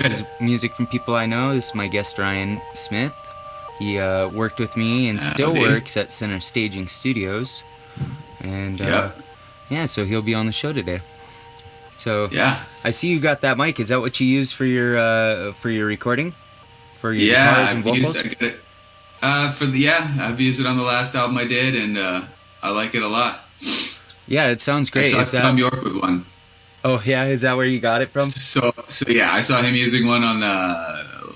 This is music from people I know. This is my guest, Ryan Smith. He worked with me and still works at Center Staging Studios. And yeah, so he'll be on the show today. So yeah, I see you got that mic. Is that what you use for your recording? For your guitars and vocals? I've used it on the last album I did, and I like it a lot. Yeah, it sounds great. I saw Tom York with one. Oh yeah, is that where you got it from? So yeah, I saw him using one on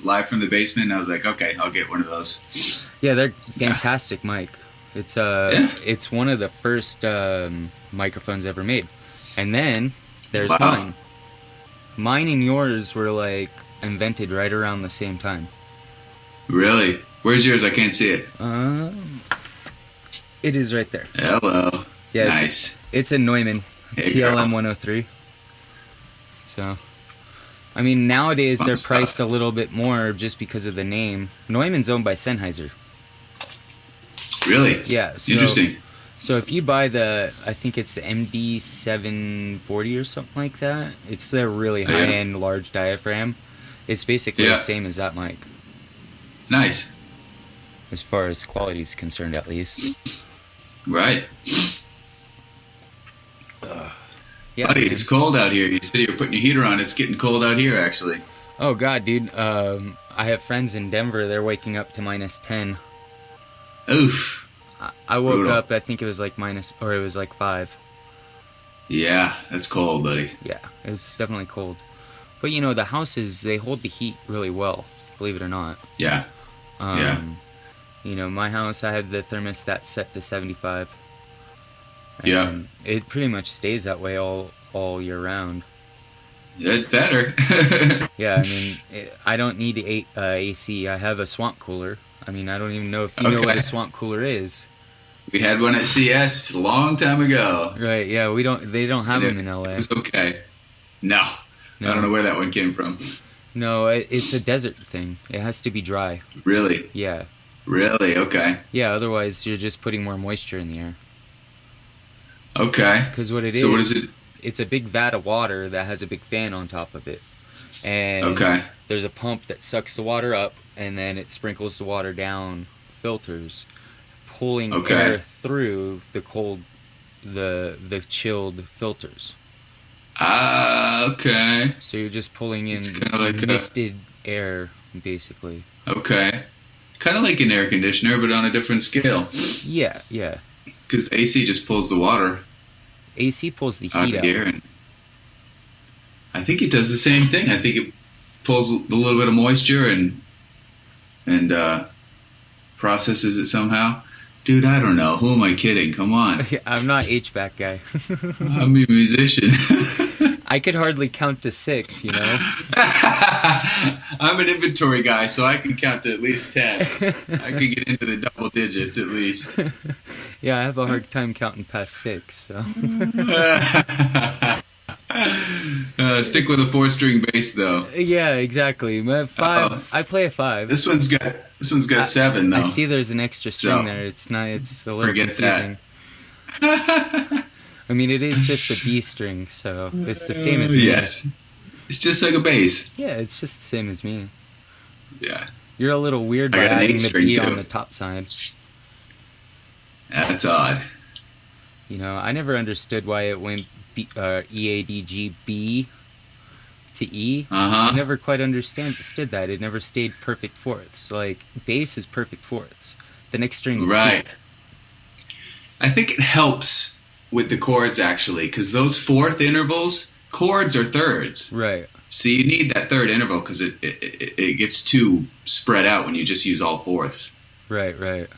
Live from the Basement, and I was like, okay, I'll get one of those. Yeah, they're fantastic mic. It's it's one of the first microphones ever made. And then there's mine. Mine and yours were like invented right around the same time. Really? Where's yours? I can't see it. It is right there. Hello. Yeah, nice. It's a Neumann TLM 103. So, I mean, nowadays they're priced a little bit more just because of the name. Neumann's owned by Sennheiser. Really? Yeah. So, interesting. So if you buy I think it's the MD740 or something like that. It's the really high-end large diaphragm. It's basically the same as that mic. Nice. As far as quality is concerned, at least. Right. Yeah, buddy, it's cold out here. You said you were putting your heater on. It's getting cold out here, actually. Oh, God, dude. I have friends in Denver. They're waking up to -10. Oof. I woke up, I think it was like it was like 5. Yeah, that's cold, buddy. Yeah, it's definitely cold. But, you know, the houses, they hold the heat really well, believe it or not. Yeah. You know, my house, I have the thermostat set to 75. And it pretty much stays that way all year round. It better. Yeah, I mean, I don't need AC. I have a swamp cooler. I mean, I don't even know if you know what a swamp cooler is. We had one at CS a long time ago. Right, yeah, they don't have them in LA. It was okay. No. I don't know where that one came from. No, it's a desert thing. It has to be dry. Really? Yeah. Really? Okay. Yeah, otherwise you're just putting more moisture in the air. Okay. Because what it So what is it? It's a big vat of water that has a big fan on top of it. And there's a pump that sucks the water up, and then it sprinkles the water down filters, pulling air through the cold, the chilled filters. Okay. So you're just pulling in like misted air, basically. Okay. Kind of like an air conditioner, but on a different scale. Yeah, yeah. Because the AC just pulls the water. AC pulls the heat out. Here, and I think it does the same thing. I think it pulls a little bit of moisture and processes it somehow. Dude, I don't know. Who am I kidding? Come on. I'm not HVAC guy. I'm a musician. I could hardly count to 6, you know? I'm an inventory guy, so I can count to at least 10. I can get into the double digits at least. Yeah, I have a hard time counting past 6, so. Stick with a 4-string bass, though. Yeah, exactly. 5. I play a 5. This one's got 7, though. I see there's an extra string there. It's not. It's a little confusing. I mean, it is just a B string, so it's the same as me. Yes, it's just like a bass. Yeah, it's just the same as me. Yeah. You're a little weird by adding the B on the top side. That's odd. You know, I never understood why it went EADG B to E. I never quite understood that. It never stayed perfect fourths. Like, bass is perfect fourths. The next string is right. C. I think it helps with the chords, actually, because those fourth intervals, chords are thirds. Right. So you need that third interval because it gets too spread out when you just use all fourths. Right, right.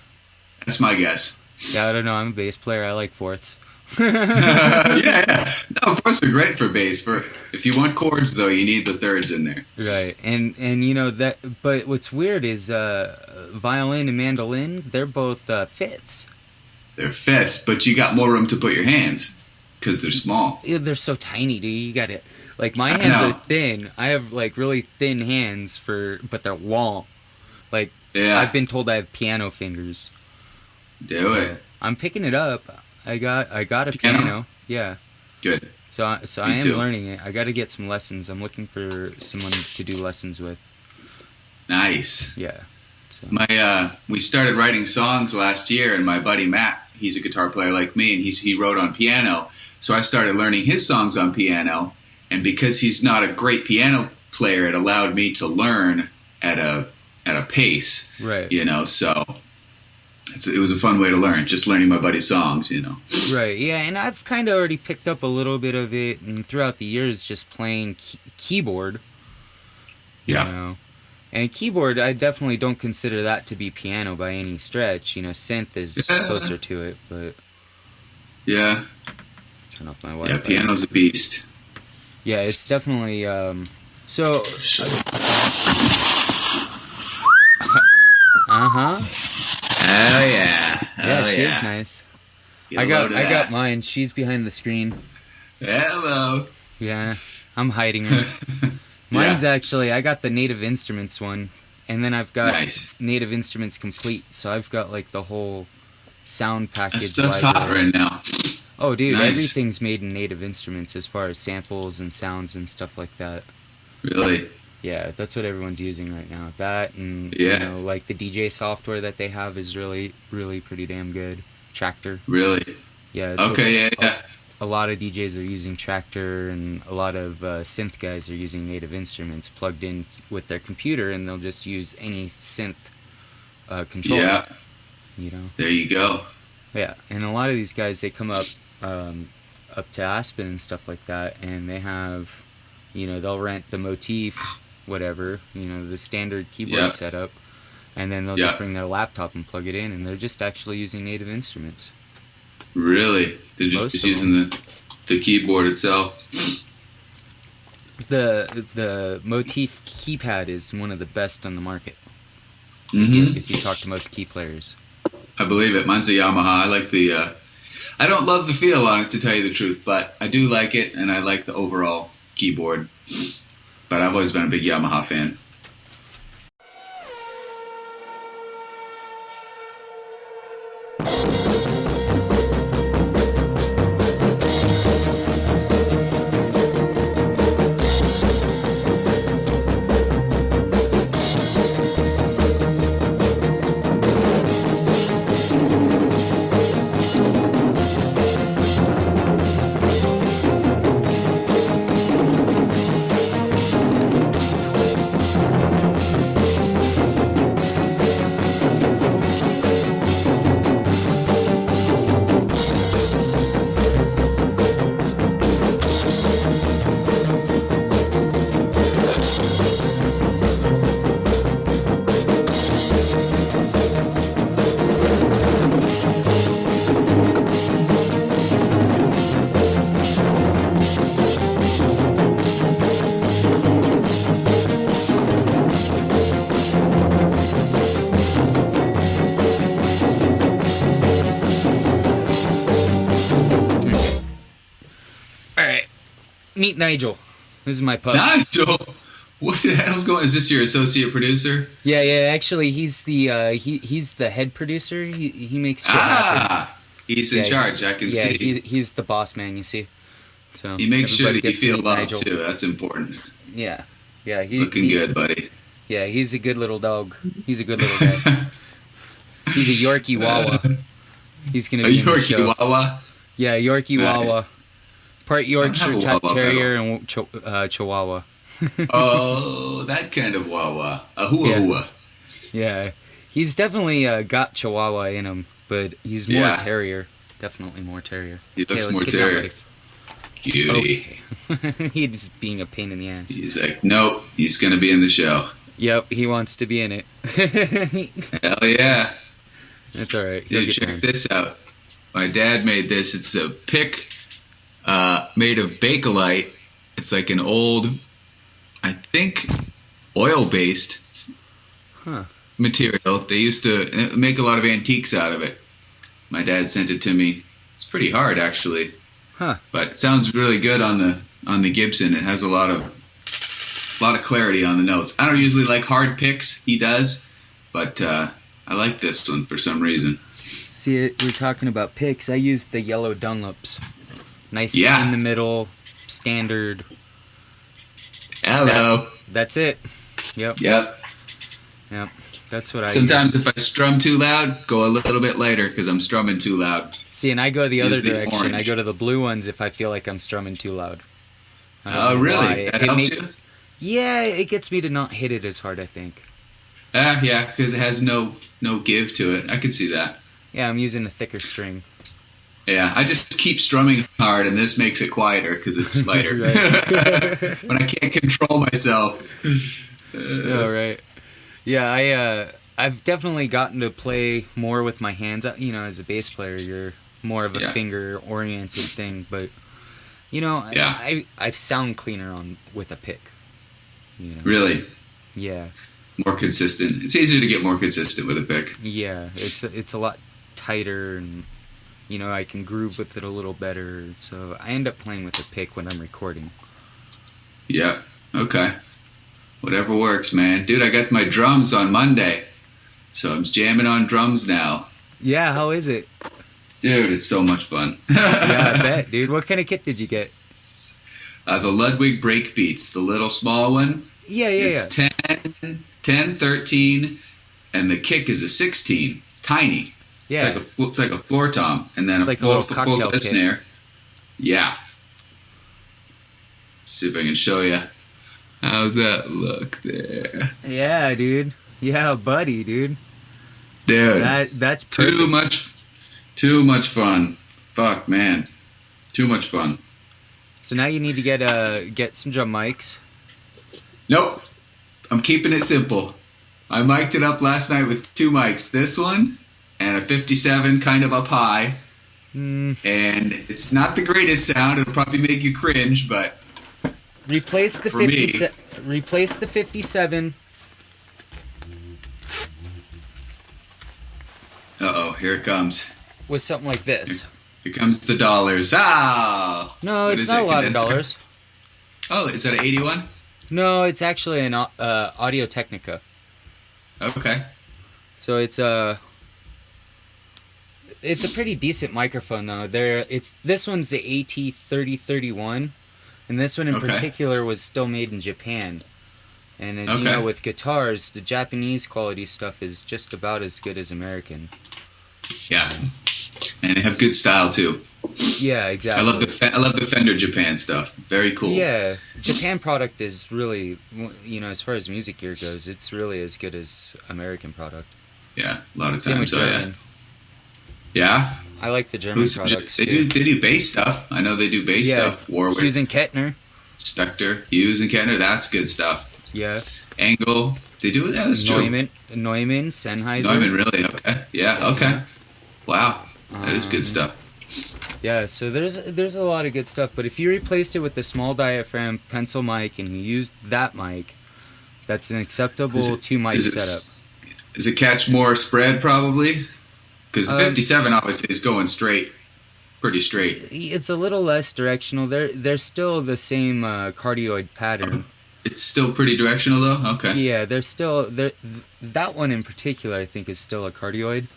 That's my guess. Yeah, I don't know. I'm a bass player. I like fourths. Yeah. No, fourths are great for bass. If you want chords, though, you need the thirds in there. Right, and you know that. But what's weird is violin and mandolin. They're both fifths. They're fifths, but you got more room to put your hands because they're small. Yeah, they're so tiny, dude. You got it. Like my hands are thin. I have like really thin hands but they're long. Like I've been told I have piano fingers. Do it. I'm picking it up. I got a piano. Yeah. Good. So I am learning it. I got to get some lessons. I'm looking for someone to do lessons with. Nice. Yeah. So. We started writing songs last year, and my buddy Matt, he's a guitar player like me, and he wrote on piano. So I started learning his songs on piano, and because he's not a great piano player, it allowed me to learn at a pace. Right. So it was a fun way to learn, just learning my buddy's songs. Right. Yeah, and I've kind of already picked up a little bit of it, and throughout the years, just playing keyboard. Yeah. And keyboard, I definitely don't consider that to be piano by any stretch. Synth is closer to it, but... Yeah. Turn off my Wi-Fi. Yeah, piano's a beast. Yeah, it's definitely... Uh-huh. Oh, yeah. Yeah, she is nice. I got mine. She's behind the screen. Hello. Yeah, I'm hiding her. Mine's actually, I got the Native Instruments one, and then I've got Native Instruments Complete, so I've got like the whole sound package. That's hot right now. Oh, dude, everything's made in Native Instruments as far as samples and sounds and stuff like that. Really? Yeah, that's what everyone's using right now. That and, like the DJ software that they have is really, really pretty damn good. Tractor. Really? Yeah. A lot of DJs are using Tractor, and a lot of synth guys are using Native Instruments plugged in with their computer, and they'll just use any synth controller. Yeah. There you go. Yeah, and a lot of these guys, they come up to Aspen and stuff like that, and they have, they'll rent the Motif, whatever, the standard keyboard setup, and then they'll just bring their laptop and plug it in, and they're just actually using Native Instruments. Really? They're just using the keyboard itself? The Motif keypad is one of the best on the market. Mm-hmm. If you talk to most key players. I believe it. Mine's a Yamaha. I like the... I don't love the feel on it, to tell you the truth, but I do like it, and I like the overall keyboard. But I've always been a big Yamaha fan. Meet Nigel. This is my pup. Nigel? What the hell's going on? Is this your associate producer? Yeah. Actually, he's the he's the head producer. He makes shit happen. He's in charge. I can see. Yeah, he's the boss man. You see. So he makes sure that you feel loved too. That's important. Yeah. Looking good, buddy. Yeah, he's a good little dog. He's a good little guy. He's a Yorkie Wawa. He's gonna be in the show. Yorkie Wawa. Yeah, Yorkie Nice. Wawa. Part Yorkshire Terrier pedal. and Chihuahua. Oh, that kind of Wawa. A hua. Yeah, he's definitely got Chihuahua in him, but he's more Terrier. Definitely more Terrier. He looks more Terrier. Cutie. Okay. He's being a pain in the ass. He's like, nope, he's going to be in the show. Yep, he wants to be in it. Hell yeah. That's alright. Dude, check this out. My dad made this. It's a pick made of Bakelite. It's like an old, I think, oil-based material. They used to make a lot of antiques out of it. My dad sent it to me. It's pretty hard, actually. But it sounds really good on the Gibson. It has a lot of clarity on the notes. I don't usually like hard picks. He does, but I like this one for some reason. See, we're talking about picks. I used the yellow Dunlops. Nice in the middle, standard. Hello. That's it. Yep. Yep. That's what I Sometimes use. if I strum too loud, go a little bit later because I'm strumming too loud. See, and I go the other direction. Orange. I go to the blue ones if I feel like I'm strumming too loud. Oh, really? That helps you? Yeah, it gets me to not hit it as hard, I think. Yeah, because it has no give to it. I can see that. Yeah, I'm using a thicker string. Yeah, I just keep strumming hard, and this makes it quieter because it's lighter. When I can't control myself. Oh, right. Yeah, I've definitely gotten to play more with my hands. You know, as a bass player, you're more of a finger-oriented thing, but you know, I sound cleaner with a pick. You know? Really? Yeah. More consistent. It's easier to get more consistent with a pick. Yeah, it's a lot tighter, and you know, I can groove with it a little better. So I end up playing with a pick when I'm recording. Yeah. Okay. Whatever works, man. Dude, I got my drums on Monday, so I'm jamming on drums now. Yeah, how is it? Dude, it's so much fun. Yeah, I bet, dude. What kind of kit did you get? The Ludwig Breakbeats, the little small one. Yeah. It's 10, 13, and the kick is a 16. It's tiny. Yeah. It's like a floor tom, and then it's a like full size snare. Yeah. See if I can show you. How's that look there? Yeah, dude. Yeah, buddy, dude. Dude. That's perfect. Too much fun. Fuck, man. Too much fun. So now you need to get some drum mics. Nope. I'm keeping it simple. I mic'd it up last night with 2 mics. This one and a 57 kind of up high. And it's not the greatest sound. It'll probably make you cringe, but replace the 57. Uh-oh, here it comes. With something like this. Here comes the dollars. Ah! No, it's not a lot of dollars. Oh, is that an 81? No, it's actually an Audio Technica. Okay. So it's a pretty decent microphone though. This one's the AT3031, and this one in particular was still made in Japan. And as you know, with guitars, the Japanese quality stuff is just about as good as American. Yeah, and they have good style too. Yeah, exactly. I love the Fender Japan stuff. Very cool. Yeah, Japan product is really, you know, as far as music gear goes, it's really as good as American product. Yeah, a lot of Same times. with German. Yeah. I like the German products they too. They do bass stuff. I know they do bass stuff. Warwick, Hughes and Kettner. Spectre, Hughes and Kettner. That's good stuff. Yeah. Angle. They do that. That's true. Neumann, Sennheiser. Neumann, really? Okay. Yeah. Okay. Wow. That is good stuff. Yeah, so there's a lot of good stuff, but if you replaced it with the small diaphragm pencil mic and you used that mic, that's an acceptable 2-mic setup. Does it catch more spread probably? Because 57 obviously is going straight, pretty straight. It's a little less directional. They're still the same cardioid pattern. It's still pretty directional though? Okay. Yeah, that one in particular I think is still a cardioid.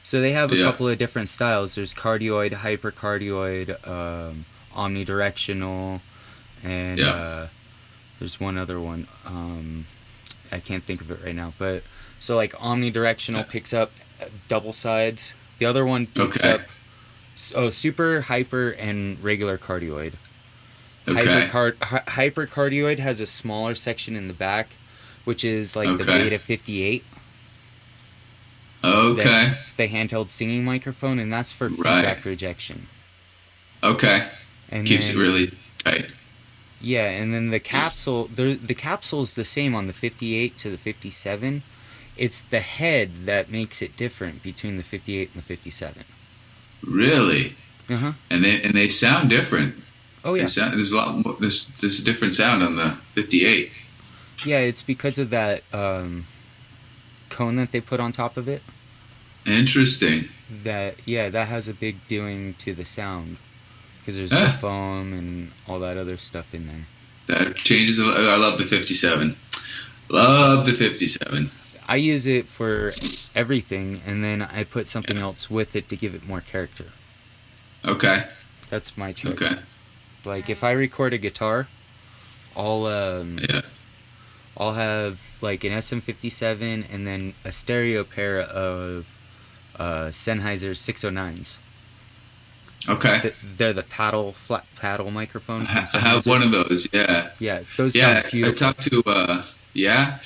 So they have a couple of different styles. There's cardioid, hypercardioid, omnidirectional, and there's one other one. I can't think of it right now. But so like omnidirectional picks up double sides. The other one picks up super, hyper, and regular cardioid. Okay. Hypercardioid has a smaller section in the back, which is like the Beta 58. Okay. The handheld singing microphone, and that's for feedback rejection. Okay. And keeps it really tight. Yeah, and then the capsule is the same on the 58 to the 57. It's the head that makes it different between the 58 and the 57. Really? Uh-huh. And they sound different. Oh yeah. There's a lot more, there's a different sound on the 58. Yeah, it's because of that cone that they put on top of it. Interesting. That has a big doing to the sound because there's the foam and all that other stuff in there. That changes. I love the 57. Love the 57. I use it for everything, and then I put something else with it to give it more character. Okay. That's my trick. Okay. Like if I record a guitar, Yeah. I'll have like an SM57 and then a stereo pair of Sennheiser 609s. Okay. They're the flat paddle microphone from Sennheiser. I have one of those. Yeah. Yeah, those sound beautiful. I talked to yeah.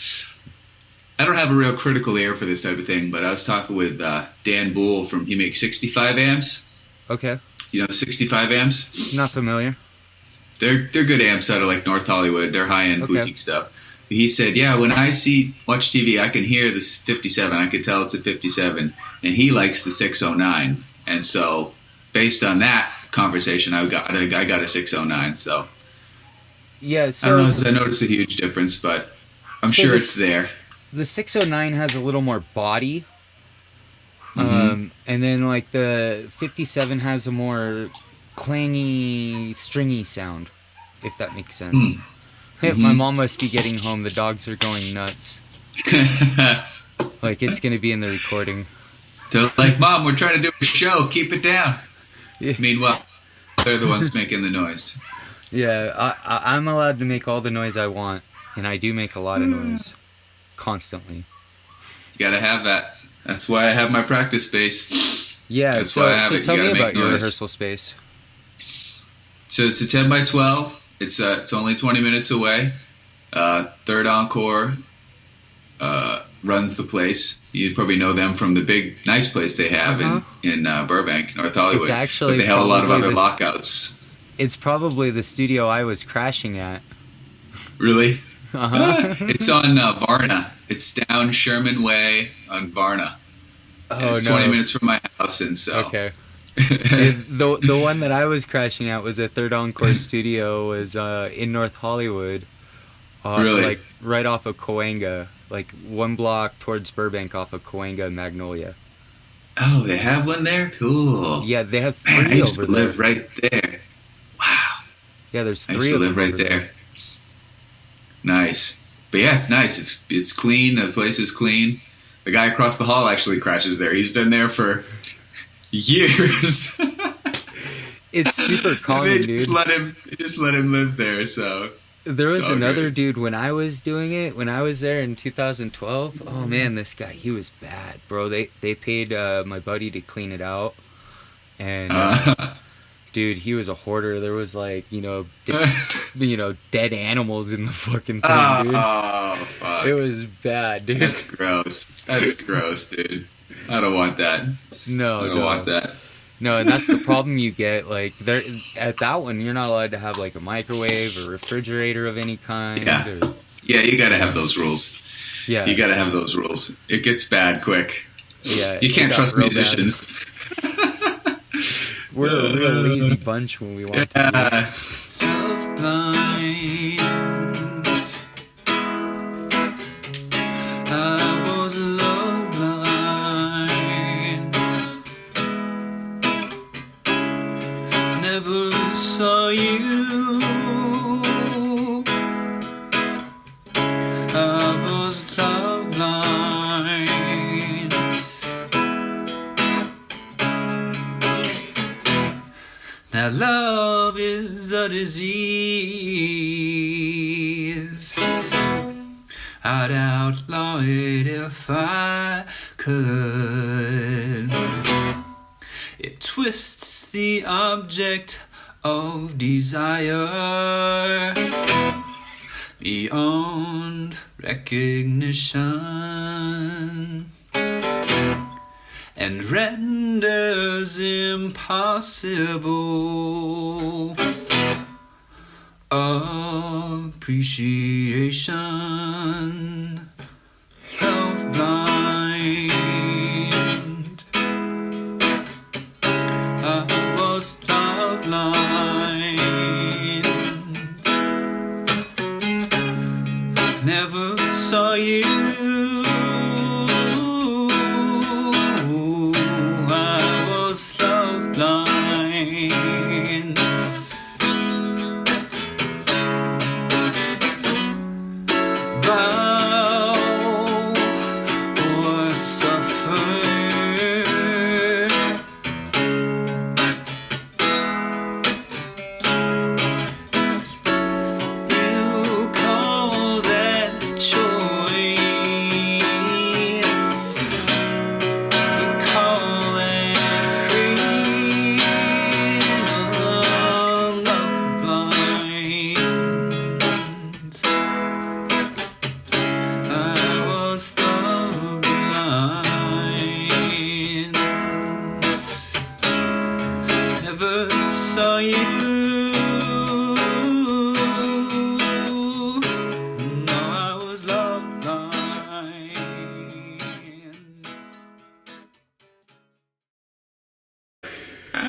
I don't have a real critical ear for this type of thing, but I was talking with Dan Bull he makes 65 amps. Okay. 65 amps? Not familiar. They're good amps out of like North Hollywood. They're high-end boutique stuff. He said, yeah, when I watch TV, I can hear this 57. I can tell it's a 57. And he likes the 609. And so based on that conversation, I got a 609. So yeah, so I don't know if I noticed a huge difference, but I'm sure it's there. The 609 has a little more body. And then like the 57 has a more clangy, stringy sound, if that makes sense. Hey, my mom must be getting home. The dogs are going nuts. Like it's going to be in the recording. They're like, Mom, we're trying to do a show. Keep it down. Yeah. Meanwhile, they're the ones making the noise. Yeah, I'm allowed to make all the noise I want, and I do make a lot of noise. Constantly. You gotta have that. That's why I have my practice space. Yeah, so tell me about your rehearsal space. So it's a 10 by 12. It's only 20 minutes away. Third Encore runs the place. You probably know them from the big, nice place they have in Burbank, North Hollywood. It's actually but they have a lot of other lockouts. It's probably the studio I was crashing at. Really? It's on Varna. It's down Sherman Way on Varna. It's 20 minutes from my house, and so... Okay. the one that I was crashing at was a Third Encore studio, was in North Hollywood. Really? Like right off of Cahuenga, like one block towards Burbank off of Cahuenga and Magnolia. Oh, they have one there? Cool. Yeah, they have 3 Man, I used over to there. live right there. Wow. Yeah, there's 3 I used to of them live right over there. Nice. But yeah, it's nice. It's clean. The place is clean. The guy across the hall actually crashes there. He's been there for years. It's super common, dude. They just let him live there, so... There was another dude when I was doing it, when I was there in 2012. Oh man, this guy, he was bad, bro. They paid my buddy to clean it out. And dude, he was a hoarder. There was like, dead animals in the fucking thing, dude. Oh, fuck. It was bad, dude. That's gross. That's gross, dude. I don't want that. No, I don't want that. No, and that's the problem you get. Like, there at that one, you're not allowed to have like a microwave or refrigerator of any kind. Yeah, yeah, you gotta have those rules. Yeah, you gotta have those rules. It gets bad quick. Yeah, you can't trust musicians. We're a real lazy bunch when we want to. Self-blind, I was love blind. Never saw you. I was love blind. Now love is a disease. I'd outlaw it if I could. It twists the object of desire beyond recognition and renders impossible appreciation. Love-blind, I was love-blind. Never saw you.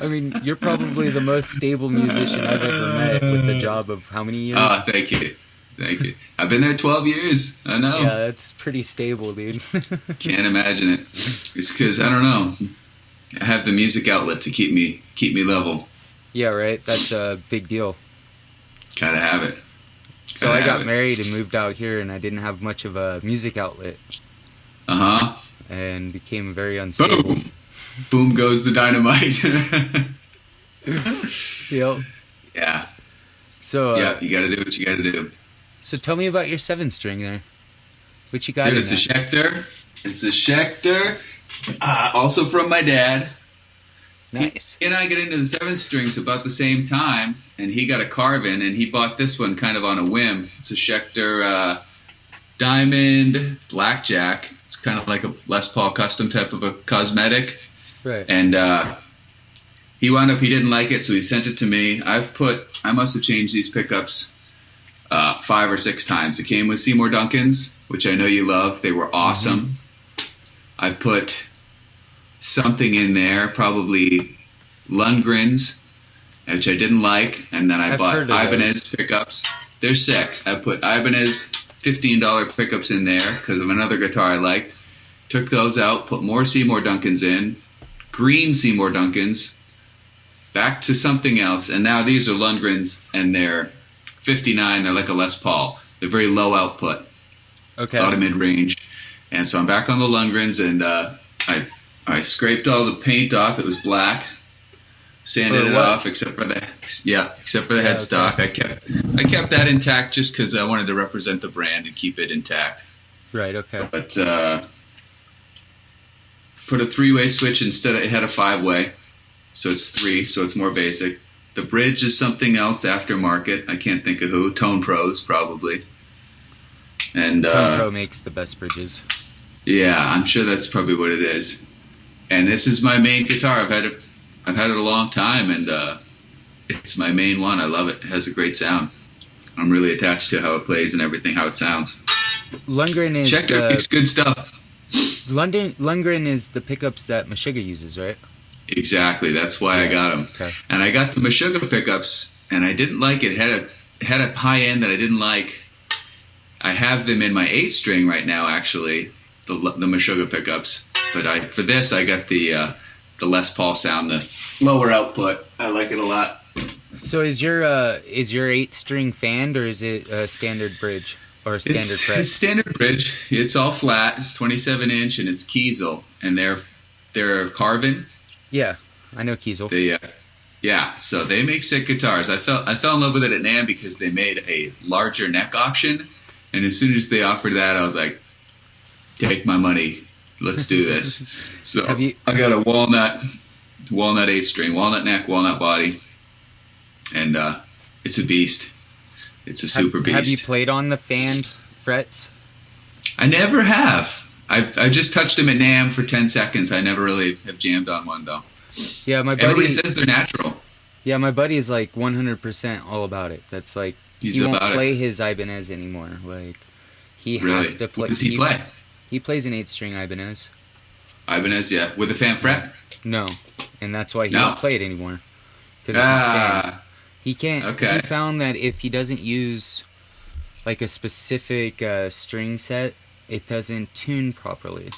I mean, you're probably the most stable musician I've ever met with a job of how many years? Oh, thank you. Thank you. I've been there 12 years. I know. Yeah, that's pretty stable, dude. Can't imagine it. It's because, I don't know, I have the music outlet to keep me level. Yeah, right? That's a big deal. Gotta have it. So I got married and moved out here, and I didn't have much of a music outlet. Uh-huh. And became very unstable. Boom! Boom goes the dynamite. Yep. Yeah. So yeah, you gotta do what you gotta do. So tell me about your 7-string there. What you got? Dude, in it's that? a Schecter. It's a Schecter. Also from my dad. Nice. He and I get into the 7-strings about the same time, and he got a Carvin, and he bought this one kind of on a whim. It's a Schecter Diamond Blackjack. It's kind of like a Les Paul custom type of a cosmetic. Right. And he wound up, he didn't like it, so he sent it to me. I must have changed these pickups 5 or 6 times. It came with Seymour Duncans, which I know you love. They were awesome. Mm-hmm. I put something in there, probably Lundgren's, which I didn't like, and then I bought Ibanez pickups. They're sick. I put Ibanez $15 pickups in there because of another guitar I liked. Took those out, put more Seymour Duncans in, green Seymour Duncans, back to something else, and now these are Lundgren's, and they're 59. They're like a Les Paul. They're very low output, okay, out of mid range, and so I'm back on the Lundgren's, and I scraped all the paint off. It was black. Sanded it off, except for the headstock. Okay. I kept that intact just because I wanted to represent the brand and keep it intact. Right. Okay. But put a 3-way switch instead. It had a 5-way, so it's 3. So it's more basic. The bridge is something else aftermarket. I can't think of who. Tone Pros probably. And Tone Pro makes the best bridges. Yeah, I'm sure that's probably what it is. And this is my main guitar. I've had it a long time, and it's my main one. I love it. It has a great sound. I'm really attached to how it plays and everything, how it sounds. Lundgren is Schecter makes good stuff. Lundgren is the pickups that Meshuggah uses, right? Exactly. That's why I got them. Okay. And I got the Meshuggah pickups, and I didn't like it. It had a high end that I didn't like. I have them in my 8-string right now, actually, the Meshuggah pickups. But for this, I got the Les Paul sound, the lower output. I like it a lot. So is your 8-string fanned, or is it a standard bridge or a standard fret? It's standard bridge. It's all flat. It's 27-inch, and it's Kiesel, and they're Carvin. Yeah, I know Kiesel. Yeah, so they make sick guitars. I fell in love with it at NAMM because they made a larger neck option, and as soon as they offered that, I was like, take my money. Let's do this. So I got a walnut 8-string, walnut neck, walnut body, and it's a beast. It's a super beast. Have you played on the fanned frets? I never have. I just touched them at NAMM for 10 seconds. I never really have jammed on one though. Yeah, my buddy. Everybody says they're natural. Yeah, my buddy is like 100% all about it. That's like he won't play his Ibanez anymore. Like he has to play. What does he play? He plays an 8-string Ibanez. Ibanez, yeah, with a fan fret. No, and that's why he won't play it anymore. Because it's not fan. He can't. Okay. He found that if he doesn't use like a specific string set, it doesn't tune properly,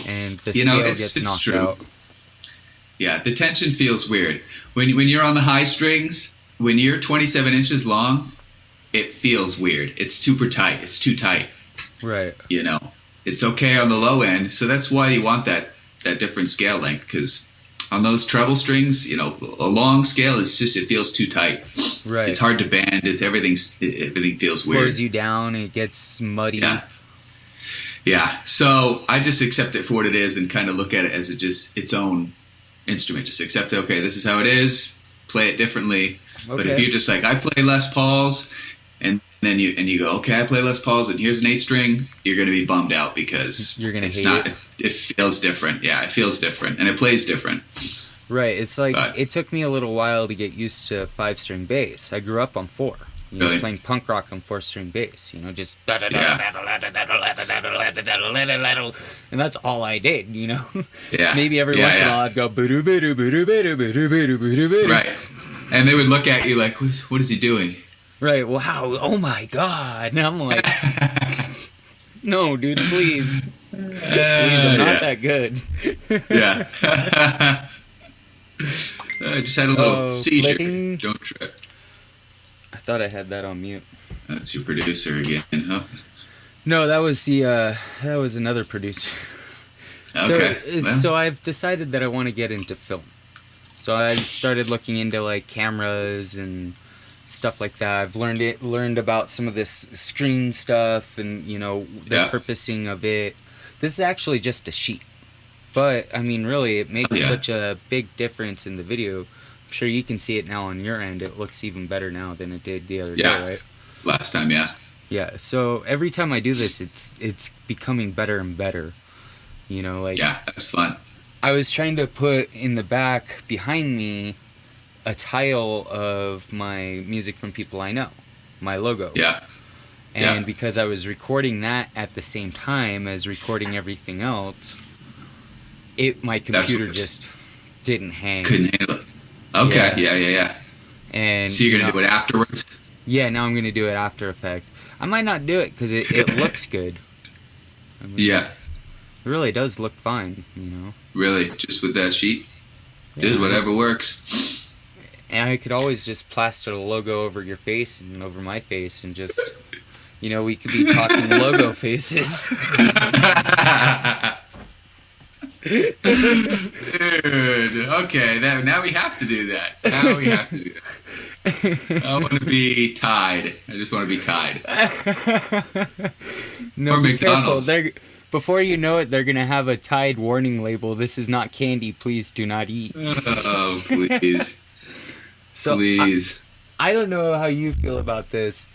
and the scale gets knocked out. Yeah, the tension feels weird when you're on the high strings. When you're 27 inches long, it feels weird. It's super tight. It's too tight. Right. It's okay on the low end, so that's why you want that different scale length, because on those treble strings, a long scale, it feels too tight. Right. It's hard to bend. Everything feels weird. Slows you down. It gets muddy. Yeah. So I just accept it for what it is and kind of look at it as its own instrument. Just accept it. Okay, this is how it is. Play it differently. Okay. But if you're just like, I play Les Pauls, and then you go, okay, I play Les Pauls, and here's an 8-string, you're going to be bummed out because you're going to hate it. It feels different. Yeah, it feels different, and it plays different. Right. It's like it took me a little while to get used to 5-string bass. I grew up on 4. you know, Really? playing punk rock on 4-string bass, you know, just Yeah. and that's all I did, you know. Yeah. Maybe every Yeah, once in a yeah. while I'd go boo doo boo doo boo doo boo doo boo doo boo doo boo doo boo doo. Right. And they would look at you like, what is he doing? Right. Wow. Oh my God. And I'm like, no, dude, please, please, I'm not that good. Yeah. I just had a little seizure. Flicking. Don't trip. I thought I had that on mute. That's your producer again, huh? No, that was another producer. Okay. So I've decided that I want to get into film. So I started looking into like cameras and stuff like that. I've learned about some of this screen stuff and, you know, the purposing of it. This is actually just a sheet. But I mean, really, it makes such a big difference in the video. I'm sure you can see it now on your end. It looks even better now than it did the other day, right? Last time, yeah. Yeah, so every time I do this, it's becoming better and better. You know, like... Yeah, that's fun. I was trying to put in the back, behind me, a tile of my music from people I know. My logo. Yeah. And because I was recording that at the same time as recording everything else, my computer just didn't hang. Couldn't handle it. Okay, yeah. And so you're going to do it afterwards? Yeah, now I'm going to do it After Effects. I might not do it because it looks good. I mean, it really does look fine, you know. Really? Just with that sheet? Dude, whatever works. And I could always just plaster the logo over your face and over my face and just, you know, we could be talking logo faces. Dude, okay, now we have to do that. I want to be tied. I just want to be tied. No, or be McDonald's. careful. Before you know it, they're going to have a Tide warning label. This is not candy. Please do not eat. Oh, please. So please. I don't know how you feel about this,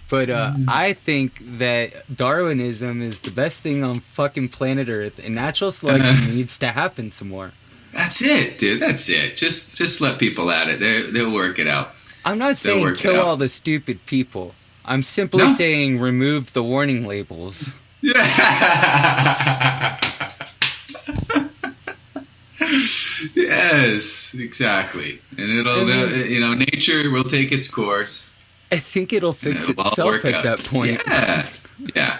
but I think that Darwinism is the best thing on fucking planet Earth, and natural selection needs to happen some more. That's it, dude. That's it. Just let people at it. They'll work it out. I'm not saying kill all the stupid people. I'm simply saying remove the warning labels. Yeah. Yes, exactly. And nature will take its course. I think it'll fix itself at that point. Yeah,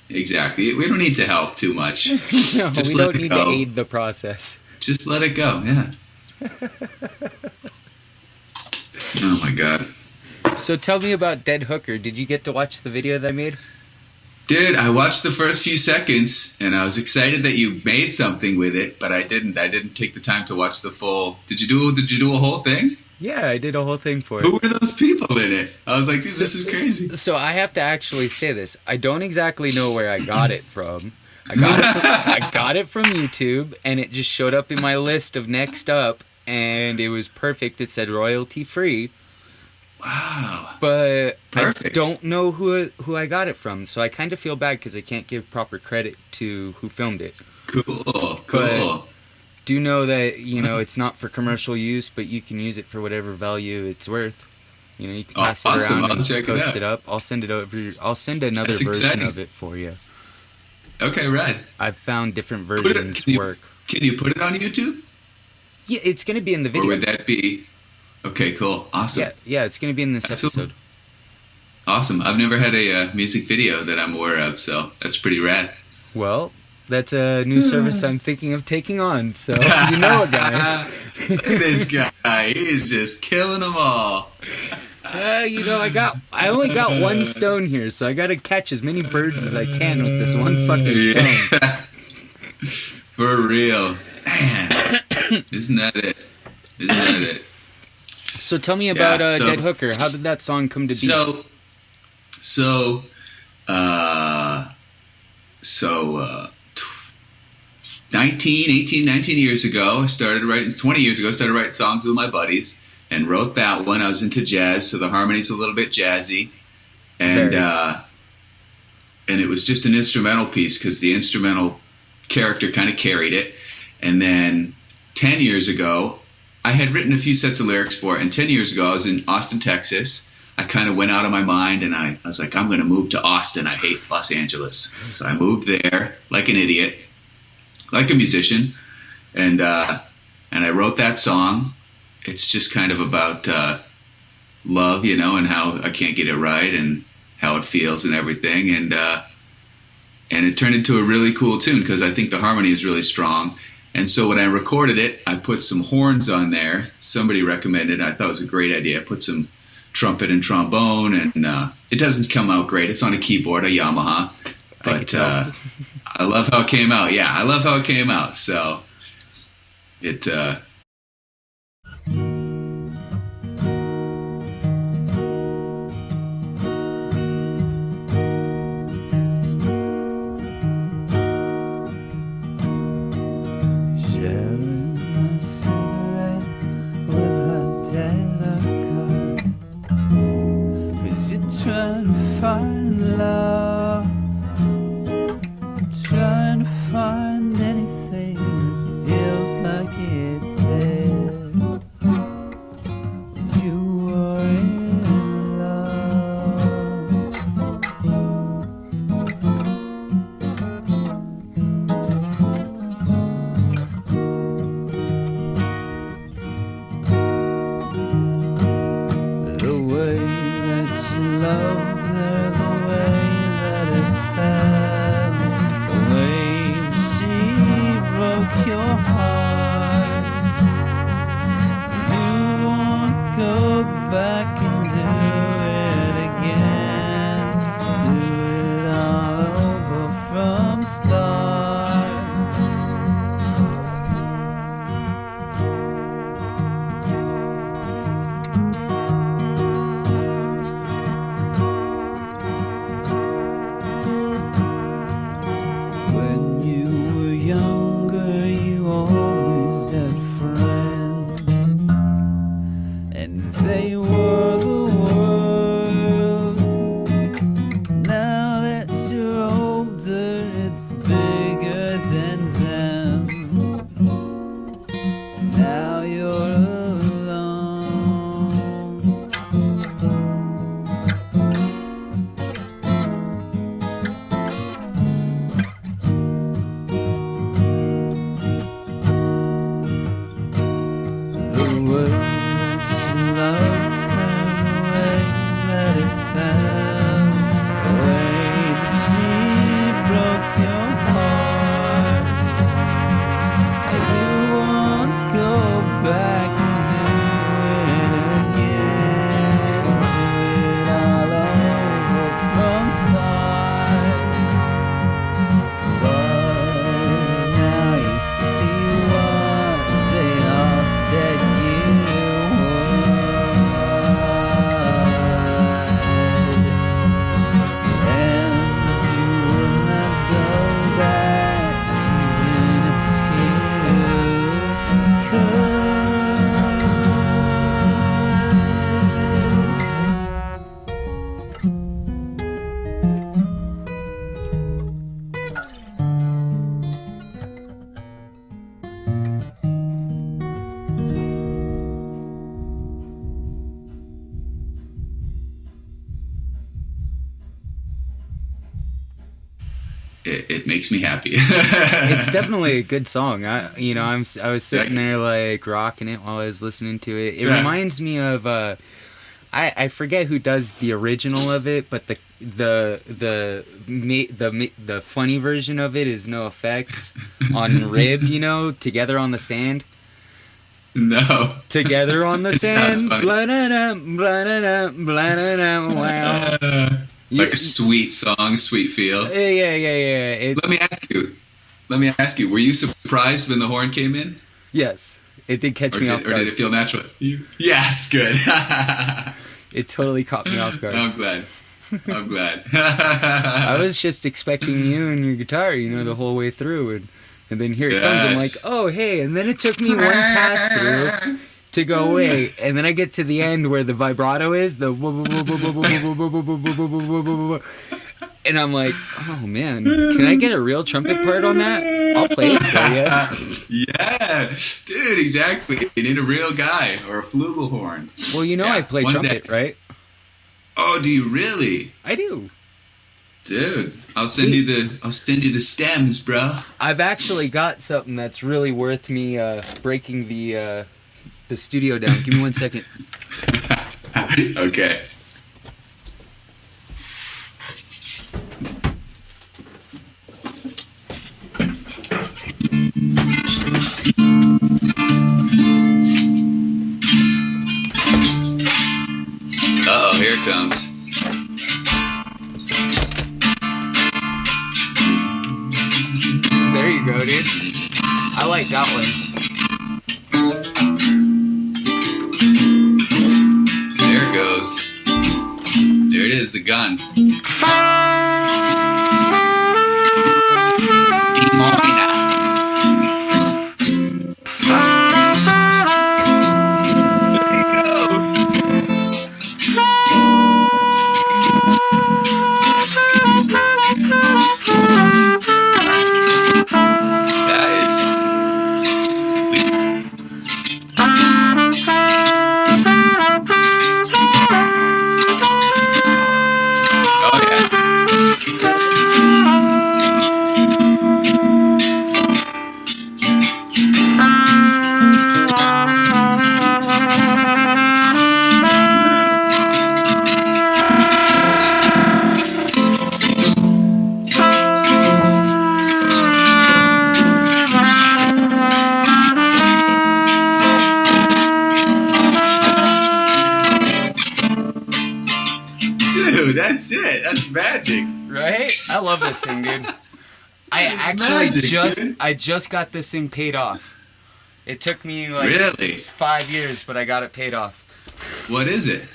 exactly. We don't need to help too much. No, we don't need to aid the process. Just let it go, yeah. Oh my God. So tell me about Dead Hooker. Did you get to watch the video that I made? Dude, I watched the first few seconds, and I was excited that you made something with it, but I didn't take the time to watch the full... Did you do a whole thing? Yeah, I did a whole thing for it. Who were those people in it? I was like, dude, this is crazy. So I have to actually say this. I don't exactly know where I got it from. I got it from YouTube, and it just showed up in my list of next up, and it was perfect. It said royalty free. Wow. But perfect. I don't know who I got it from, so I kind of feel bad because I can't give proper credit to who filmed it. Cool. But do know that, you know, it's not for commercial use, but you can use it for whatever value it's worth. You know, you can pass it around and post it up. I'll send it over. I'll send another version of it for you. Okay, rad. I've found different versions work. Can you put it on YouTube? Yeah, it's going to be in the video. Or would that be... Okay, cool. Awesome. Yeah, it's going to be in this episode. Awesome. I've never had a music video that I'm aware of, so that's pretty rad. Well, that's a new service I'm thinking of taking on, so you know a guy. Look at this guy. He's just killing them all. You know, I only got one stone here, so I got to catch as many birds as I can with this one fucking stone. For real. Man. Isn't that it? So tell me about Dead Hooker. How did that song come to be? 19 years ago, I started writing, 20 years ago, I started writing songs with my buddies and wrote that one. I was into jazz, so the harmony's a little bit jazzy. And it was just an instrumental piece because the instrumental character kind of carried it. And then 10 years ago, I had written a few sets of lyrics for it. And 10 years ago, I was in Austin, Texas I kind of went out of my mind, and I was like, I'm going to move to Austin. I hate Los Angeles. So I moved there like an idiot, like a musician. And I wrote that song. It's just kind of about love, you know, and how I can't get it right and how it feels and everything. And it turned into a really cool tune because I think the harmony is really strong. And so when I recorded it, I put some horns on there. Somebody recommended it. I thought it was a great idea. I put some trumpet and trombone, and it doesn't come out great. It's on a keyboard, a Yamaha. But I love how it came out. Yeah, I love how it came out. So it... Trying to find love, trying to find anything that feels like it did when you were in love. The way that you loved her, the way that it felt, the way that she broke your heart. You won't go back and do it again, do it all over from start. They were the world. Now that you're older, it's bigger than them. Now you're alone. The way loved her, the way that it felt, the way that she broke your heart. You won't go back and do it again, do it all over from start. But now you see what they all said you were. It makes me happy. It's definitely a good song. I was sitting there like rocking it while I was listening to it. It reminds me of I forget who does the original of it, but the funny version of it is No Effects on Ribbed, you know, Together on the Sand. No. Together on the It sand. sounds funny. Blah-da-da, blah-da-da, blah-da-da, wow. Like a sweet song, sweet feel. Yeah. Let me ask you, were you surprised when the horn came in? Yes. It did catch me off guard. Or did it feel natural? Yes, good. It totally caught me off guard. I'm glad. I was just expecting you and your guitar, you know, the whole way through. And then here it comes. I'm like, oh, hey. And then it took me one pass through to go away. And then I get to the end where the vibrato is, and I'm like, oh, man, can I get a real trumpet part on that? I'll play it for you. Yeah, dude, exactly. You need a real guy or a flugelhorn. Well, you know I play trumpet, right? Oh, do you really? I do. Dude, I'll send you the stems, bro. I've actually got something that's really worth me breaking the studio down. Give me 1 second. Okay. Uh-oh, here it comes. There you go, dude. I like that one. There it goes. There it is, the gun. Dude, that's it. That's magic. Right? I love this thing, dude. I just got this thing paid off. It took me like really 5 years, but I got it paid off. What is it?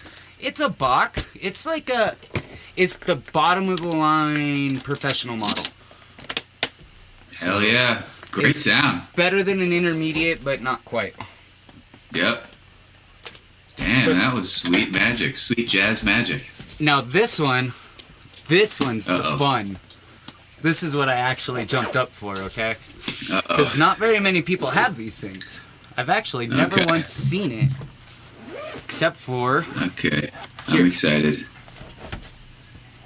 It's a Bach. It's the bottom of the line professional model. Hell yeah. Great sound. Better than an intermediate, but not quite. Yep. Damn, that was sweet magic. Sweet jazz magic. Now this one's the fun. This is what I actually jumped up for, okay? Because not very many people have these things. I've actually never once seen it. Except for... Okay, I'm excited.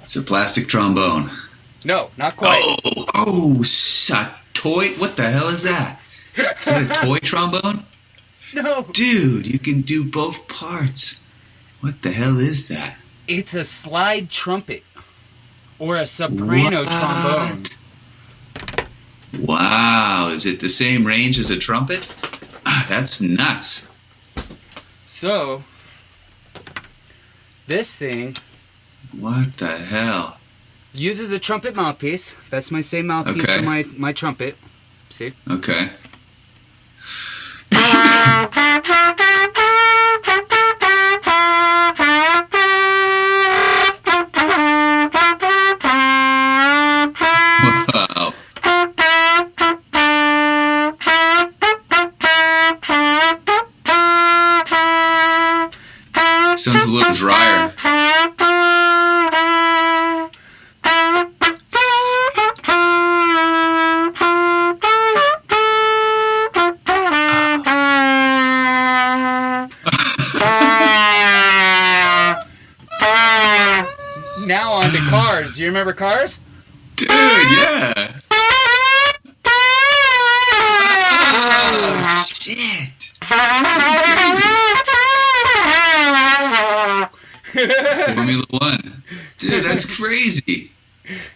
It's a plastic trombone. No, not quite. A toy? What the hell is that? Is that a toy trombone? No. Dude, you can do both parts. What the hell is that? It's a slide trumpet. Or a soprano trombone. Wow, is it the same range as a trumpet? That's nuts. So, this thing... What the hell? Uses a trumpet mouthpiece. That's my same mouthpiece for my trumpet. See? Okay. Wow. Sounds a little drier. Now on to Cars. You remember Cars? Dude, yeah. Oh, shit. Formula One. Dude, that's crazy.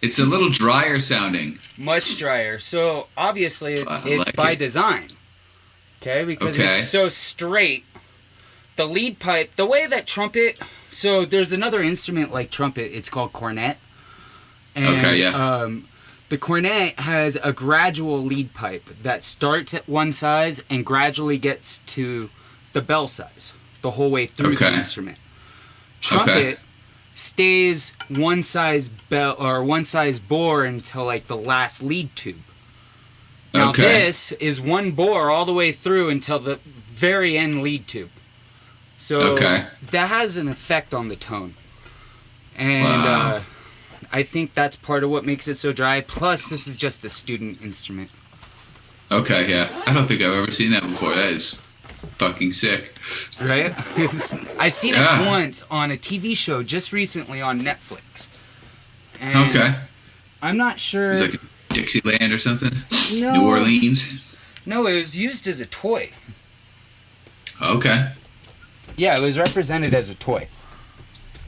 It's a little drier sounding. Much drier. So, obviously, it's by design. Okay? Because it's so straight. The lead pipe, the way that trumpet... So, there's another instrument like trumpet. It's called cornet. And, the cornet has a gradual lead pipe that starts at one size and gradually gets to the bell size the whole way through the instrument. Trumpet stays one size bell or one size bore until like the last lead tube. Now this is one bore all the way through until the very end lead tube. So that has an effect on the tone. And I think that's part of what makes it so dry. Plus, this is just a student instrument. Okay, yeah. I don't think I've ever seen that before. That is fucking sick. Right? I seen it once on a TV show just recently on Netflix. And okay. I'm not sure. It's like Dixieland or something? No. New Orleans? No, it was used as a toy. Okay. Yeah, it was represented as a toy.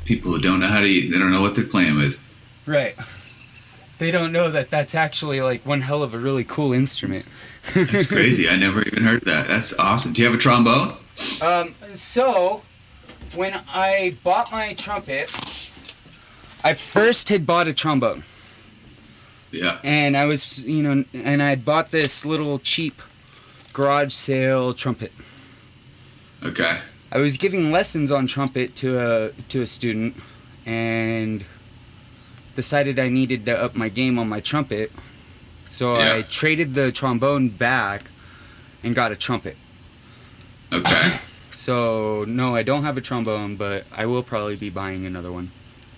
People who don't know they don't know what they're playing with. Right. They don't know that that's actually like one hell of a really cool instrument. That's crazy. I never even heard that. That's awesome. Do you have a trombone? So, when I bought my trumpet, I first had bought a trombone. Yeah. And I was, and I had bought this little cheap garage sale trumpet. Okay. I was giving lessons on trumpet to a student, and decided I needed to up my game on my trumpet, so I traded the trombone back and got a trumpet. Okay. So no, I don't have a trombone, but I will probably be buying another one.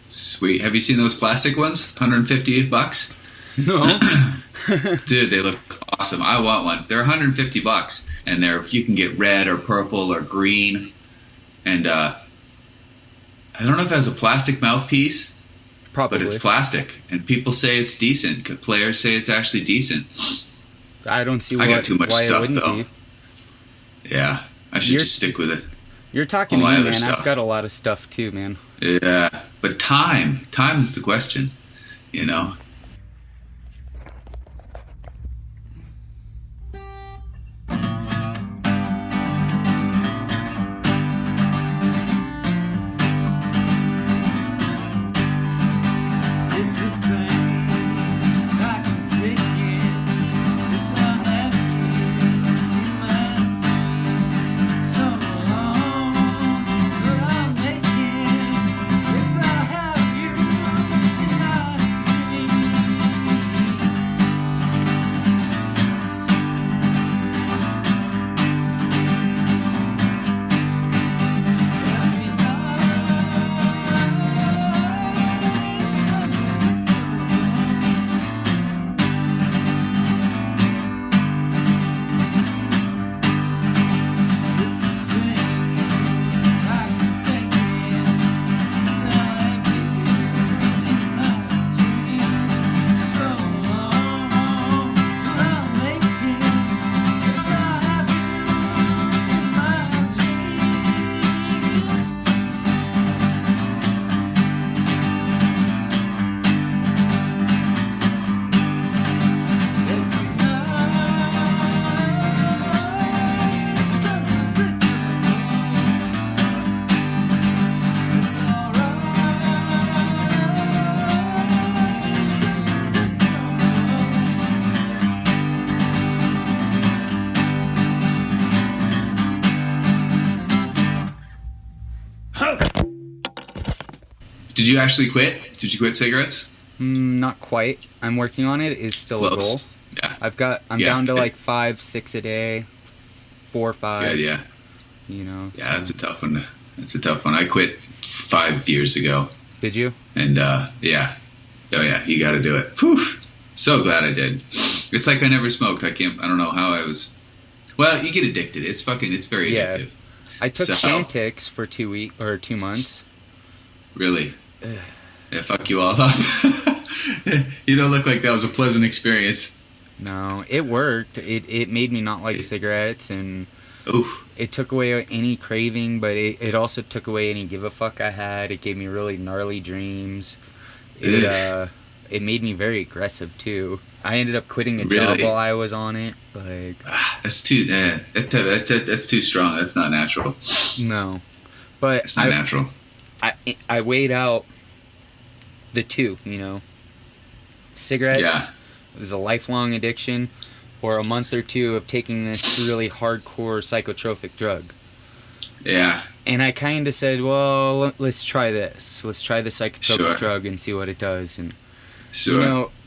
Sweet. Have you seen those plastic ones? $150? No. Dude, they look awesome. I want one. They're $150, and you can get red or purple or green, and I don't know if it has a plastic mouthpiece. Probably. But it's plastic, and people say it's decent. Players say it's actually decent. I don't see I got too much why stuff, it wouldn't though. be. Yeah, I should just stick with it. You're talking to All my me, other man. stuff. I've got a lot of stuff too, man. Yeah, but time is the question, you know? Did you actually quit? Did you quit cigarettes? Not quite. I'm working on it. It's still Close. a goal. Yeah. I'm down to like 5, 6 a day, 4 or 5. Good, yeah. Yeah, so. That's a tough one. That's a tough one. I quit 5 years ago. Did you? And yeah. Oh yeah, you got to do it. Whew. So glad I did. It's like I never smoked. I don't know how I was. Well, you get addicted. It's very addictive. I took Chantix for 2 months. Really? Yeah, fuck you all up. You don't look like that was a pleasant experience. No, it worked. It made me not like cigarettes, and Oof. It took away any craving, but it also took away any give a fuck I had. It gave me really gnarly dreams. It made me very aggressive too. I ended up quitting a job while I was on it. Like that's too that's too strong. That's not natural. No, but it's not natural. I weighed out the two. Cigarettes is a lifelong addiction, or a month or two of taking this really hardcore psychotropic drug. Yeah. And I kind of said, well, let's try this. Let's try the psychotropic drug and see what it does. And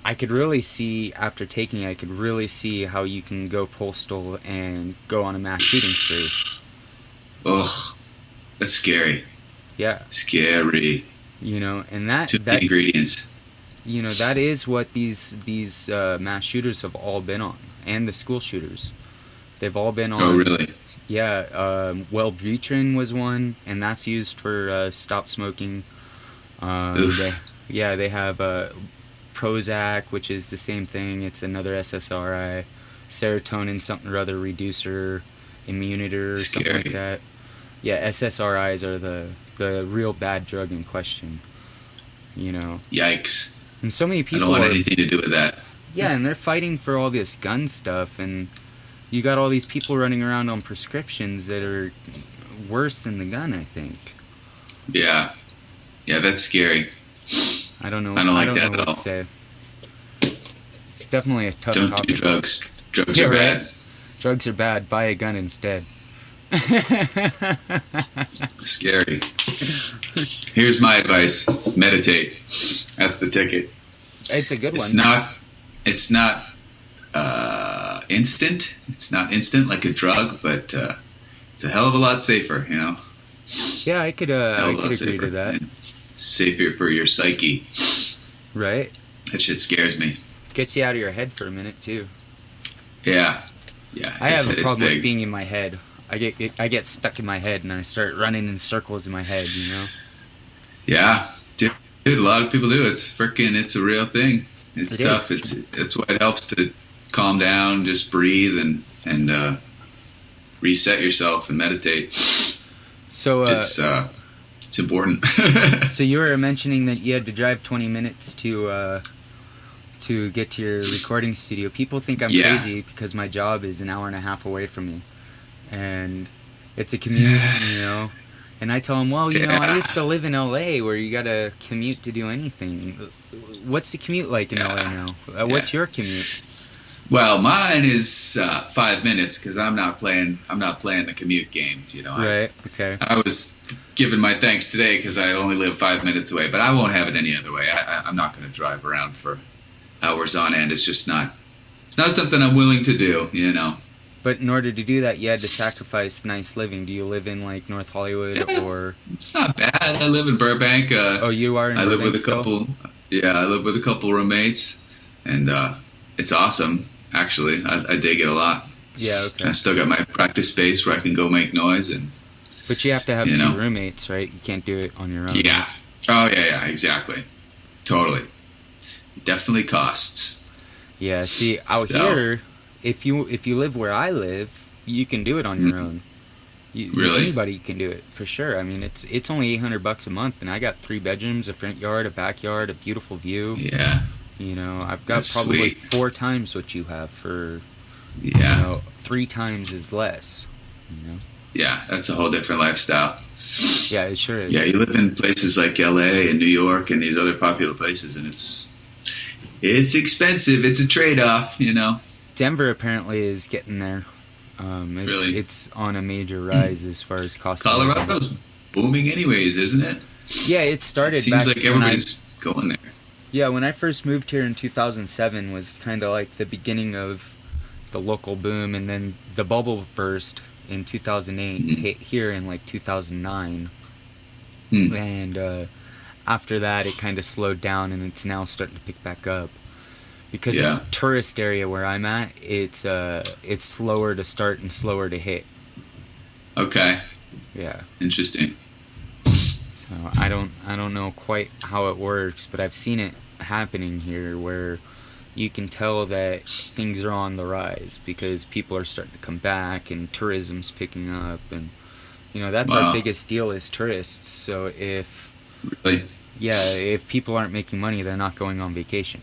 I could really see, after taking it, I could really see how you can go postal and go on a mass shooting spree. Ugh. That's scary. Yeah. Scary. And that... Two ingredients. That is what these mass shooters have all been on. And the school shooters. They've all been on... Oh, really? Yeah, Wellbutrin was one, and that's used for stop smoking. They have Prozac, which is the same thing. It's another SSRI. Serotonin something or other reducer, immunitor, or something like that. Yeah, SSRIs are the real bad drug in question. You know. Yikes. And so many people I don't want anything to do with that. Yeah, and they're fighting for all this gun stuff, and you got all these people running around on prescriptions that are worse than the gun, I think. Yeah. Yeah, that's scary. I don't know. I don't like know that what at all. to say. It's definitely a tough Don't topic. do drugs. Drugs are right? bad. Drugs are bad. Buy a gun instead. Scary. Here's my advice. Meditate. That's the ticket. It's a good one. It's not instant. It's not instant like a drug, but it's a hell of a lot safer, you know? Yeah, I could agree to that. Safer for your psyche. Right? That shit scares me. Gets you out of your head for a minute, too. Yeah. Yeah. I have a problem with being in my head. I get stuck in my head and I start running in circles in my head, you know? Yeah. Dude, a lot of people do. It's a real thing. It's tough. It's what helps to calm down, just breathe and reset yourself and meditate. So it's important. So you were mentioning that you had to drive 20 minutes to get to your recording studio. People think I'm crazy because my job is an hour and a half away from me, and it's a commute, you know. And I tell them, well, you know, I used to live in LA where you gotta commute to do anything. What's the commute like in LA now? What's your commute? Well, mine is 5 minutes because I'm not playing the commute games. You know, right? Okay. I was giving my thanks today because I only live 5 minutes away, but I won't have it any other way. I'm not going to drive around for hours on end. It's just not something I'm willing to do. You know. But in order to do that, you had to sacrifice nice living. Do you live in like North Hollywood or? It's not bad. I live in Burbank. Oh, you are in Burbank. I live with a couple. Yeah, I live with a couple roommates, and it's awesome. Actually, I dig it a lot. Yeah, okay. I still got my practice space where I can go make noise But you have to have two roommates, right? You can't do it on your own. Yeah. Oh yeah, exactly. Totally. It definitely costs. Yeah. See, out here, if you live where I live, you can do it on your own. Really? Anybody can do it for sure. I mean, it's only $800 a month, and I got 3 bedrooms, a front yard, a backyard, a beautiful view. Yeah. You know, I've got probably 4 times what you have for, 3 times as less. You know. Yeah, that's a whole different lifestyle. Yeah, it sure is. Yeah, you live in places like LA and New York and these other popular places, and it's expensive. It's a trade-off, you know. Denver apparently is getting there. Really? It's on a major rise as far as cost. Colorado's booming anyways, isn't it? Yeah, it started. Seems like everybody's going there. Yeah, when I first moved here in 2007 was kind of like the beginning of the local boom, and then the bubble burst in 2008, hit here in like 2009. And after that it kind of slowed down, and it's now starting to pick back up. Because it's a tourist area where I'm at, it's slower to start and slower to hit. Okay. Yeah. Interesting. So I don't know quite how it works, but I've seen it happening here where you can tell that things are on the rise because people are starting to come back and tourism's picking up, and you know that's our biggest deal is tourists. So if people aren't making money, they're not going on vacation.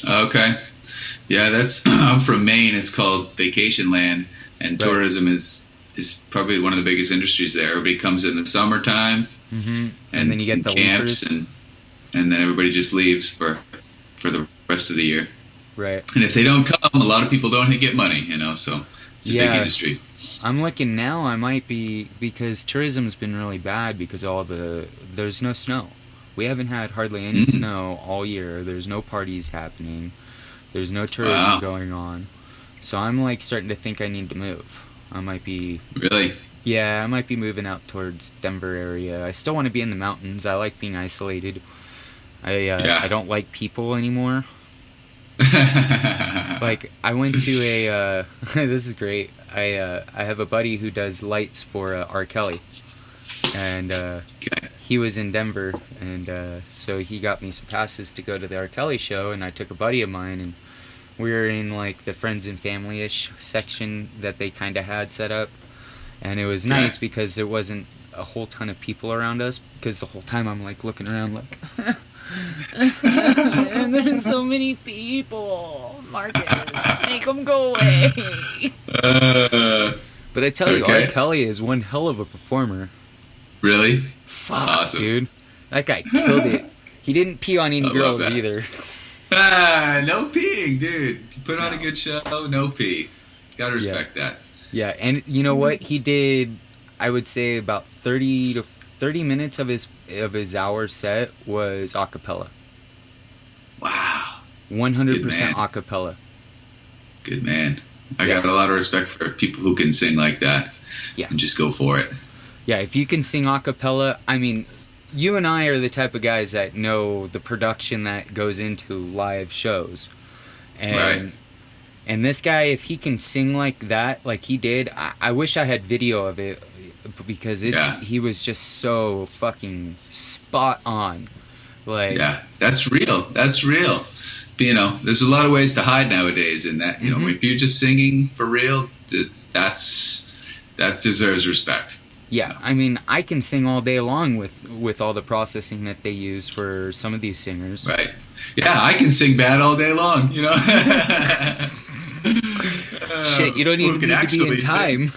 Okay. Yeah, I'm from Maine. It's called Vacation Land, and tourism is probably one of the biggest industries there. Everybody comes in the summertime, and then you get the camps, and then everybody just leaves for the rest of the year. Right. And if they don't come, a lot of people don't get money, you know, so it's a big industry. I'm looking now, I might be, because tourism's been really bad because there's no snow. We haven't had hardly any snow all year. There's no parties happening. There's no tourism going on. So I'm like starting to think I need to move. I might be... Really? Yeah, I might be moving out towards Denver area. I still want to be in the mountains. I like being isolated. I don't like people anymore. Like, I went to a... this is great. I have a buddy who does lights for R. Kelly, and he was in Denver, and so he got me some passes to go to the R. Kelly show, and I took a buddy of mine, and we were in like the friends and family-ish section that they kind of had set up, and it was nice because there wasn't a whole ton of people around us, because the whole time I'm like looking around like and there's so many people, Marcus, make them go away. But I tell you, R. Kelly is one hell of a performer. Really? Fuck, awesome. Dude, that guy killed it. He didn't pee on any girls either. No peeing, dude. You put on a good show, no pee. Gotta respect that. Yeah, and you know what? He did, I would say, about 30 minutes of his hour set was a cappella. Wow. 100% a cappella. Good man. I got a lot of respect for people who can sing like that. Yeah. And just go for it. Yeah, if you can sing a cappella, I mean, you and I are the type of guys that know the production that goes into live shows. And and this guy, if he can sing like that, like he did, I wish I had video of it, because he was just so fucking spot on. Like, yeah, that's real. That's real. You know, there's a lot of ways to hide nowadays in that. You know, if you're just singing for real, that deserves respect. Yeah, I mean, I can sing all day long with all the processing that they use for some of these singers. Right. Yeah, I can sing bad all day long, you know? Shit, you don't even need to be in time.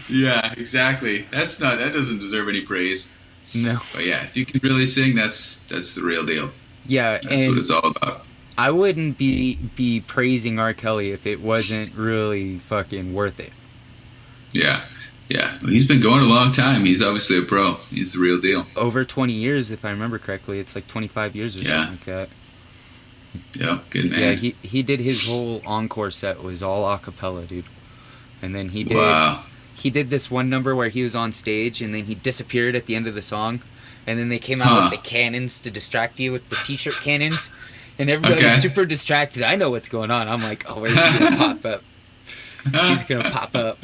Yeah, exactly. That doesn't deserve any praise. No. But yeah, if you can really sing, that's the real deal. Yeah, that's what it's all about. I wouldn't be praising R. Kelly if it wasn't really fucking worth it. Yeah. Yeah. Well, he's been going a long time. He's obviously a pro. He's the real deal. Over 20 years, if I remember correctly. It's like 25 years or something like that. Yeah, good man. Yeah, he did his whole encore set was all a cappella, dude. And then he did this one number where he was on stage and then he disappeared at the end of the song. And then they came out with the cannons to distract you with the t-shirt cannons. And everybody was super distracted. I know what's going on. I'm like, oh, where's he going to pop up? He's going to pop up.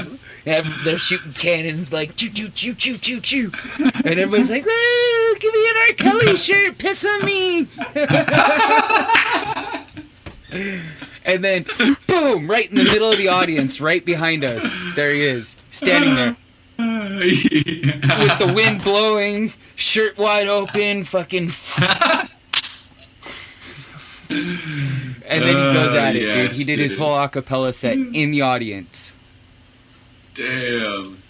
And they're shooting cannons like, choo, choo, choo, choo, choo, choo. And everybody's like, woo, give me an R. Kelly shirt, piss on me. And then, boom, right in the middle of the audience, right behind us. There he is, standing there. With the wind blowing, shirt wide open, fucking... And then he goes at it, dude. He did his whole a cappella set in the audience. Damn.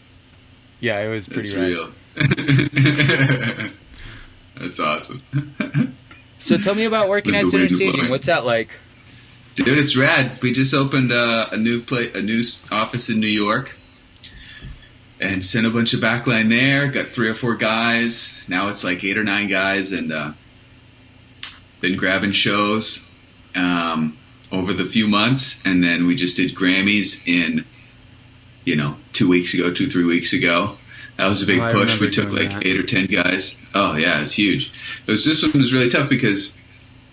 Yeah, it was pretty rad. Real. That's awesome. So tell me about working at Center Staging. What's that like? Dude, it's rad. We just opened a new office in New York, and sent a bunch of backline there. Got 3 or 4 guys. Now it's like 8 or 9 guys, and been grabbing shows over the few months, and then we just did Grammys in 2 weeks ago, 2-3 weeks ago. That was a big push. We took like 8 or 10 guys. Oh yeah, it's huge. This one was really tough because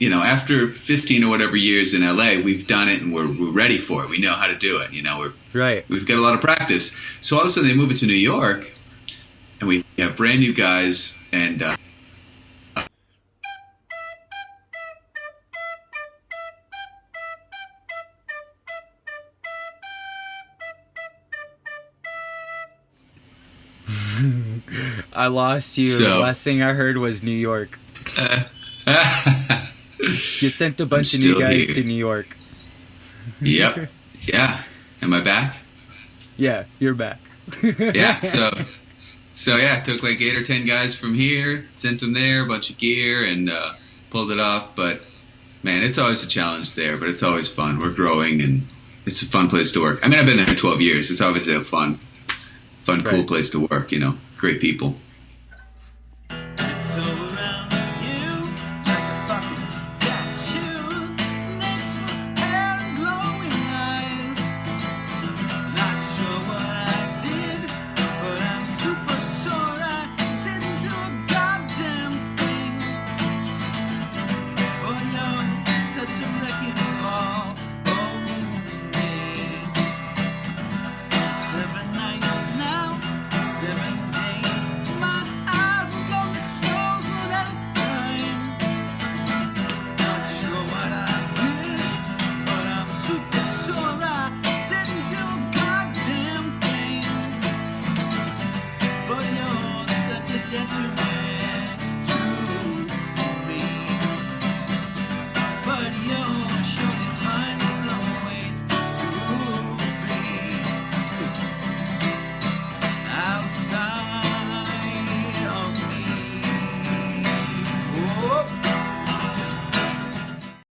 after 15 or whatever years in LA, we've done it and we're ready for it. We know how to do it. We've got a lot of practice. So all of a sudden they move it to New York, and we have brand new guys, and I lost you. The last thing I heard was New York. You sent a bunch of new guys to New York. Yep. Yeah. Am I back? Yeah, you're back. Yeah. So yeah, took like 8 or 10 guys from here, sent them there, a bunch of gear, and pulled it off. But man, it's always a challenge there, but it's always fun. We're growing, and it's a fun place to work. I mean, I've been there 12 years. It's obviously a fun, cool place to work. Great people.